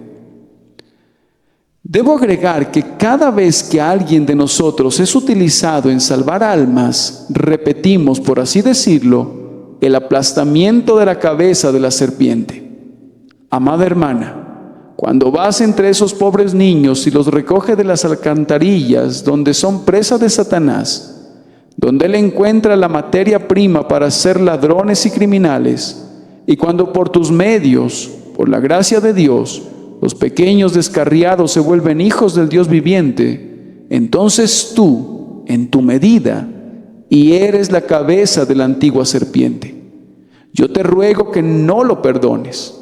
Debo agregar que cada vez que alguien de nosotros es utilizado en salvar almas, repetimos, por así decirlo, el aplastamiento de la cabeza de la serpiente. Amada hermana, cuando vas entre esos pobres niños y los recoge de las alcantarillas donde son presa de Satanás, donde él encuentra la materia prima para ser ladrones y criminales, y cuando por tus medios, por la gracia de Dios, los pequeños descarriados se vuelven hijos del Dios viviente, entonces tú, en tu medida, y eres la cabeza de la antigua serpiente. Yo te ruego que no lo perdones.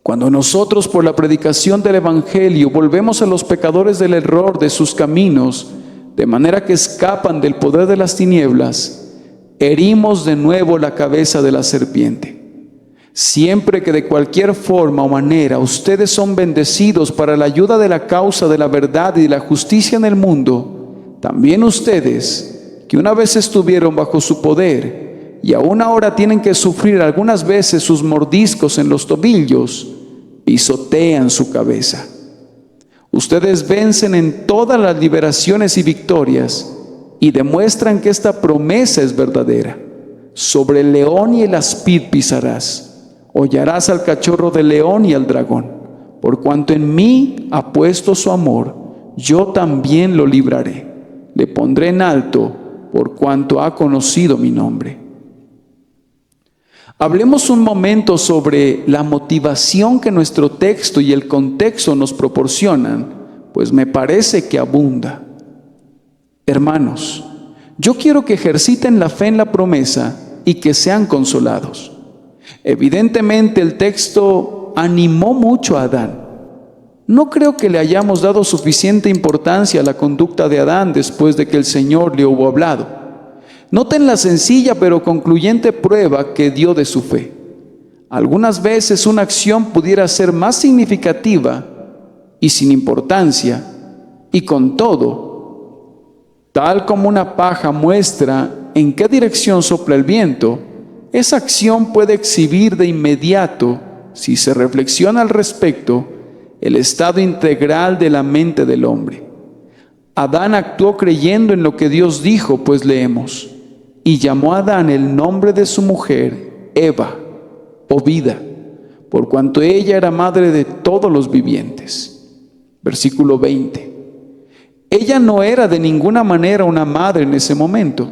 Cuando nosotros, por la predicación del Evangelio, volvemos a los pecadores del error de sus caminos, de manera que escapan del poder de las tinieblas, herimos de nuevo la cabeza de la serpiente. Siempre que de cualquier forma o manera ustedes son bendecidos para la ayuda de la causa de la verdad y de la justicia en el mundo, también ustedes, que una vez estuvieron bajo su poder y aún ahora tienen que sufrir algunas veces sus mordiscos en los tobillos, pisotean su cabeza. Ustedes vencen en todas las liberaciones y victorias y demuestran que esta promesa es verdadera. Sobre el león y el aspid pisarás, hollarás al cachorro del león y al dragón. Por cuanto en mí ha puesto su amor, yo también lo libraré. Le pondré en alto por cuanto ha conocido mi nombre. Hablemos un momento sobre la motivación que nuestro texto y el contexto nos proporcionan, pues me parece que abunda. Hermanos, yo quiero que ejerciten la fe en la promesa y que sean consolados. Evidentemente el texto animó mucho a Adán. No creo que le hayamos dado suficiente importancia a la conducta de Adán después de que el Señor le hubo hablado. Noten la sencilla pero concluyente prueba que dio de su fe. Algunas veces una acción pudiera ser más significativa y sin importancia, y con todo, tal como una paja muestra en qué dirección sopla el viento, esa acción puede exhibir de inmediato, si se reflexiona al respecto, el estado integral de la mente del hombre. Adán actuó creyendo en lo que Dios dijo, pues leemos, y llamó a Adán el nombre de su mujer, Eva, o vida, por cuanto ella era madre de todos los vivientes. Versículo 20. Ella no era de ninguna manera una madre en ese momento,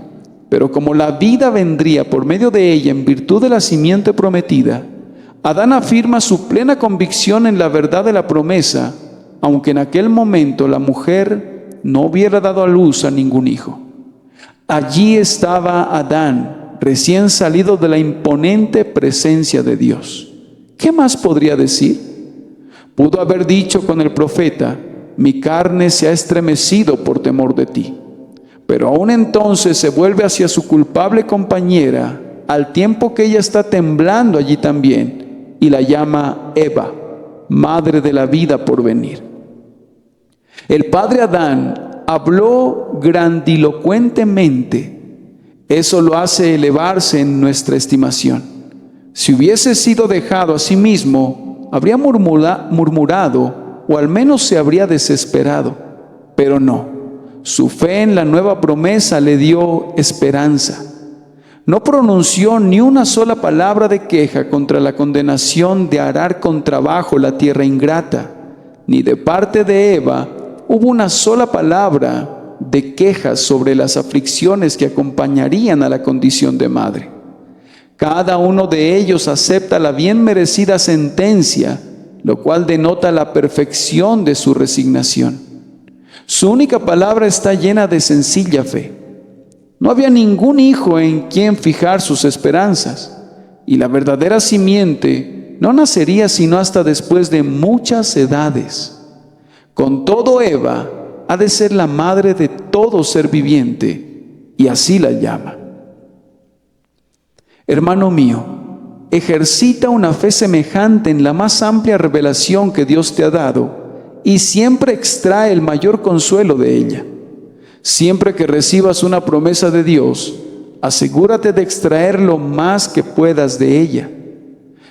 pero como la vida vendría por medio de ella en virtud de la simiente prometida, Adán afirma su plena convicción en la verdad de la promesa, aunque en aquel momento la mujer no hubiera dado a luz a ningún hijo. Allí estaba Adán, recién salido de la imponente presencia de Dios. ¿Qué más podría decir? Pudo haber dicho con el profeta: mi carne se ha estremecido por temor de ti. Pero aún entonces se vuelve hacia su culpable compañera, al tiempo que ella está temblando allí también, y la llama Eva, madre de la vida por venir. El padre Adán habló grandilocuentemente. Eso lo hace elevarse en nuestra estimación. Si hubiese sido dejado a sí mismo, habría murmurado o al menos se habría desesperado, pero no. Su fe en la nueva promesa le dio esperanza. No pronunció ni una sola palabra de queja contra la condenación de arar con trabajo la tierra ingrata, ni de parte de Eva hubo una sola palabra de quejas sobre las aflicciones que acompañarían a la condición de madre. Cada uno de ellos acepta la bien merecida sentencia, lo cual denota la perfección de su resignación. Su única palabra está llena de sencilla fe. No había ningún hijo en quien fijar sus esperanzas, y la verdadera simiente no nacería sino hasta después de muchas edades. Con todo, Eva ha de ser la madre de todo ser viviente, y así la llama. Hermano mío, ejercita una fe semejante en la más amplia revelación que Dios te ha dado y siempre extrae el mayor consuelo de ella. Siempre que recibas una promesa de Dios, asegúrate de extraer lo más que puedas de ella.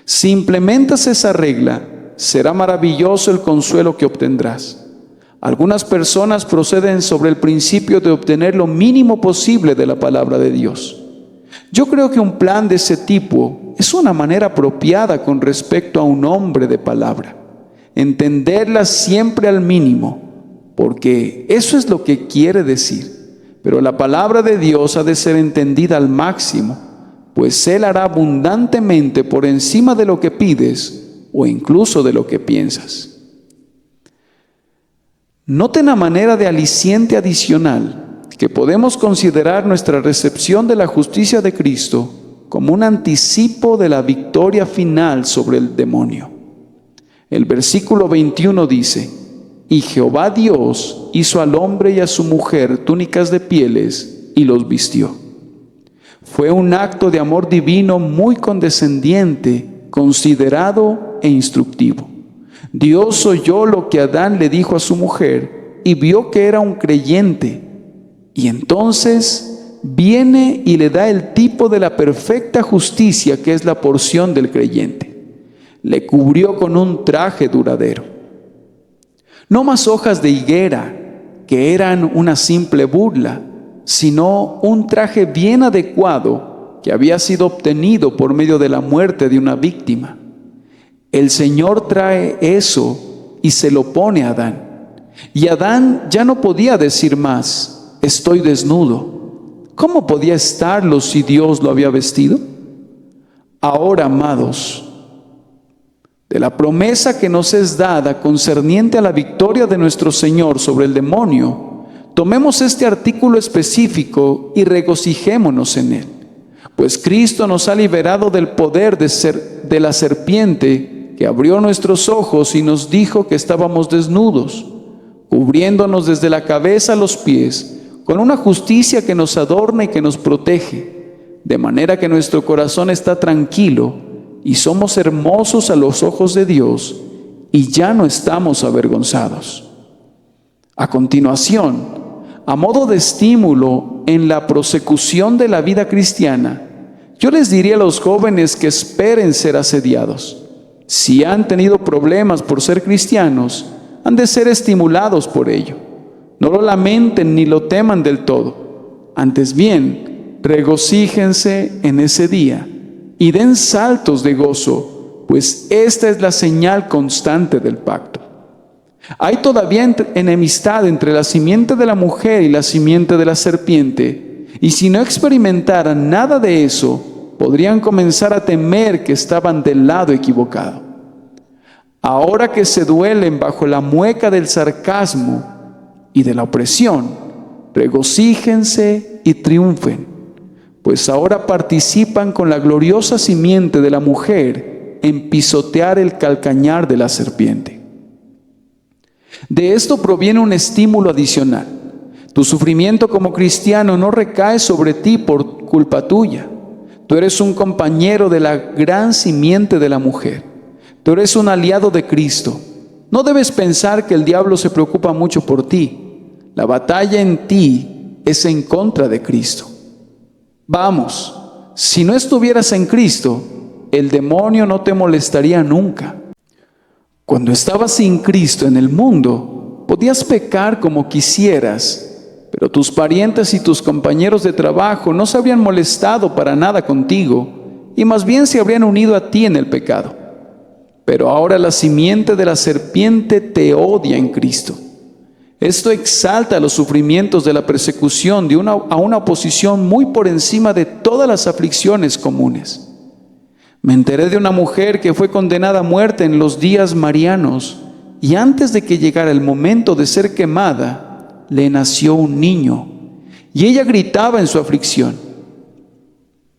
Si implementas esa regla, será maravilloso el consuelo que obtendrás. Algunas personas proceden sobre el principio de obtener lo mínimo posible de la palabra de Dios. Yo creo que un plan de ese tipo es una manera apropiada con respecto a un hombre de palabra. Entenderla siempre al mínimo, porque eso es lo que quiere decir. Pero la palabra de Dios ha de ser entendida al máximo, pues Él hará abundantemente por encima de lo que pides o incluso de lo que piensas. Noten a manera de aliciente adicional que podemos considerar nuestra recepción de la justicia de Cristo como un anticipo de la victoria final sobre el demonio. El versículo 21 dice: y Jehová Dios hizo al hombre y a su mujer túnicas de pieles y los vistió. Fue un acto de amor divino muy condescendiente, considerado e instructivo. Dios oyó lo que Adán le dijo a su mujer y vio que era un creyente. Y entonces viene y le da el tipo de la perfecta justicia que es la porción del creyente. Le cubrió con un traje duradero. No más hojas de higuera, que eran una simple burla, sino un traje bien adecuado que había sido obtenido por medio de la muerte de una víctima. El Señor trae eso y se lo pone a Adán. Y Adán ya no podía decir más: estoy desnudo. ¿Cómo podía estarlo si Dios lo había vestido? Ahora, amados, de la promesa que nos es dada concerniente a la victoria de nuestro Señor sobre el demonio, tomemos este artículo específico y regocijémonos en él. pues Cristo nos ha liberado del poder de la serpiente que abrió nuestros ojos y nos dijo que estábamos desnudos, cubriéndonos desde la cabeza a los pies con una justicia que nos adorna y que nos protege, de manera que nuestro corazón está tranquilo y somos hermosos a los ojos de Dios y ya no estamos avergonzados. A continuación, a modo de estímulo en la prosecución de la vida cristiana, yo les diría a los jóvenes que esperen ser asediados. Si han tenido problemas por ser cristianos, han de ser estimulados por ello. No lo lamenten ni lo teman del todo. Antes bien, regocíjense en ese día y den saltos de gozo, pues esta es la señal constante del pacto. Hay todavía enemistad entre la simiente de la mujer y la simiente de la serpiente, y si no experimentaran nada de eso, podrían comenzar a temer que estaban del lado equivocado. Ahora que se duelen bajo la mueca del sarcasmo y de la opresión, regocíjense y triunfen, pues ahora participan con la gloriosa simiente de la mujer en pisotear el calcañar de la serpiente. De esto proviene un estímulo adicional. Tu sufrimiento como cristiano no recae sobre ti por culpa tuya. Tú eres un compañero de la gran simiente de la mujer. Tú eres un aliado de Cristo. No debes pensar que el diablo se preocupa mucho por ti. La batalla en ti es en contra de Cristo. Vamos, si no estuvieras en Cristo, el demonio no te molestaría nunca. Cuando estabas sin Cristo en el mundo, podías pecar como quisieras, pero tus parientes y tus compañeros de trabajo no se habrían molestado para nada contigo y más bien se habrían unido a ti en el pecado. Pero ahora la simiente de la serpiente te odia en Cristo. Esto exalta los sufrimientos de la persecución a una oposición muy por encima de todas las aflicciones comunes. Me enteré de una mujer que fue condenada a muerte en los días marianos y antes de que llegara el momento de ser quemada, le nació un niño y ella gritaba en su aflicción.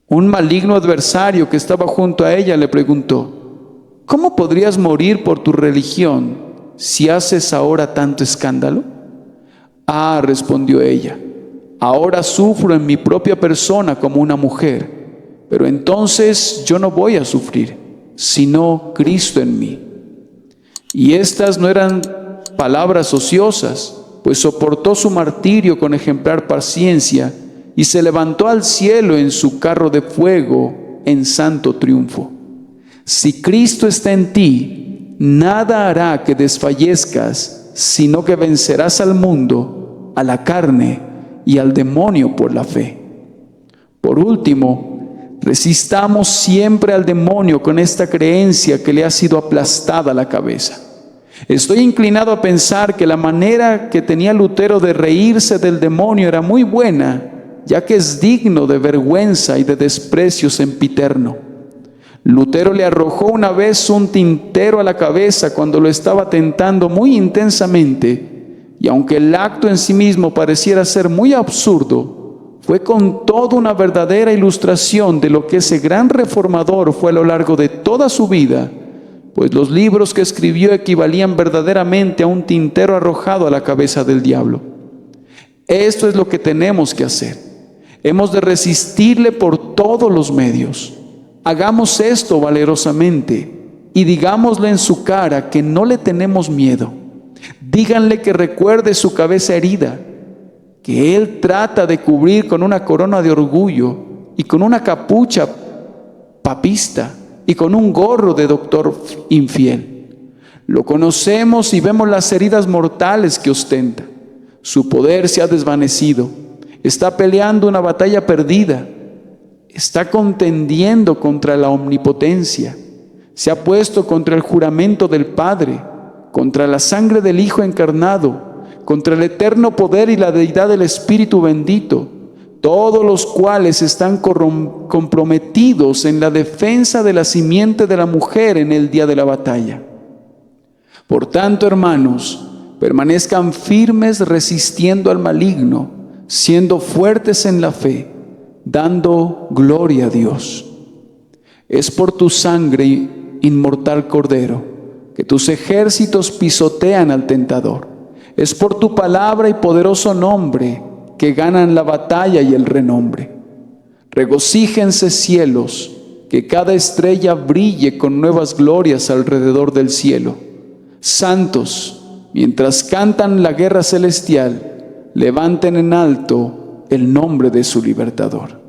Un maligno adversario que estaba junto a ella le preguntó: ¿cómo podrías morir por tu religión si haces ahora tanto escándalo? Ah, respondió ella, ahora sufro en mi propia persona como una mujer, pero entonces yo no voy a sufrir, sino Cristo en mí. Y estas no eran palabras ociosas, pues soportó su martirio con ejemplar paciencia y se levantó al cielo en su carro de fuego en santo triunfo. Si Cristo está en ti, nada hará que desfallezcas, sino que vencerás al mundo, a la carne y al demonio por la fe. Por último, resistamos siempre al demonio con esta creencia que le ha sido aplastada la cabeza. Estoy inclinado a pensar que la manera que tenía Lutero de reírse del demonio era muy buena, ya que es digno de vergüenza y de desprecio sempiterno. Lutero le arrojó una vez un tintero a la cabeza cuando lo estaba tentando muy intensamente, y aunque el acto en sí mismo pareciera ser muy absurdo, fue con todo una verdadera ilustración de lo que ese gran reformador fue a lo largo de toda su vida, pues los libros que escribió equivalían verdaderamente a un tintero arrojado a la cabeza del diablo. Esto es lo que tenemos que hacer. Hemos de resistirle por todos los medios. Hagamos esto valerosamente y digámosle en su cara que no le tenemos miedo. Díganle que recuerde su cabeza herida, que él trata de cubrir con una corona de orgullo y con una capucha papista y con un gorro de doctor infiel. Lo conocemos y vemos las heridas mortales que ostenta. Su poder se ha desvanecido. Está peleando una batalla perdida. Está contendiendo contra la omnipotencia. Se ha puesto contra el juramento del Padre, contra la sangre del Hijo encarnado, contra el eterno poder y la deidad del Espíritu bendito, todos los cuales están comprometidos en la defensa de la simiente de la mujer en el día de la batalla. Por tanto, hermanos, permanezcan firmes resistiendo al maligno, siendo fuertes en la fe, dando gloria a Dios. Es por tu sangre, inmortal Cordero, que tus ejércitos pisotean al tentador. Es por tu palabra y poderoso nombre que ganan la batalla y el renombre. Regocíjense cielos, que cada estrella brille con nuevas glorias alrededor del cielo. Santos, mientras cantan la guerra celestial, levanten en alto el nombre de su libertador.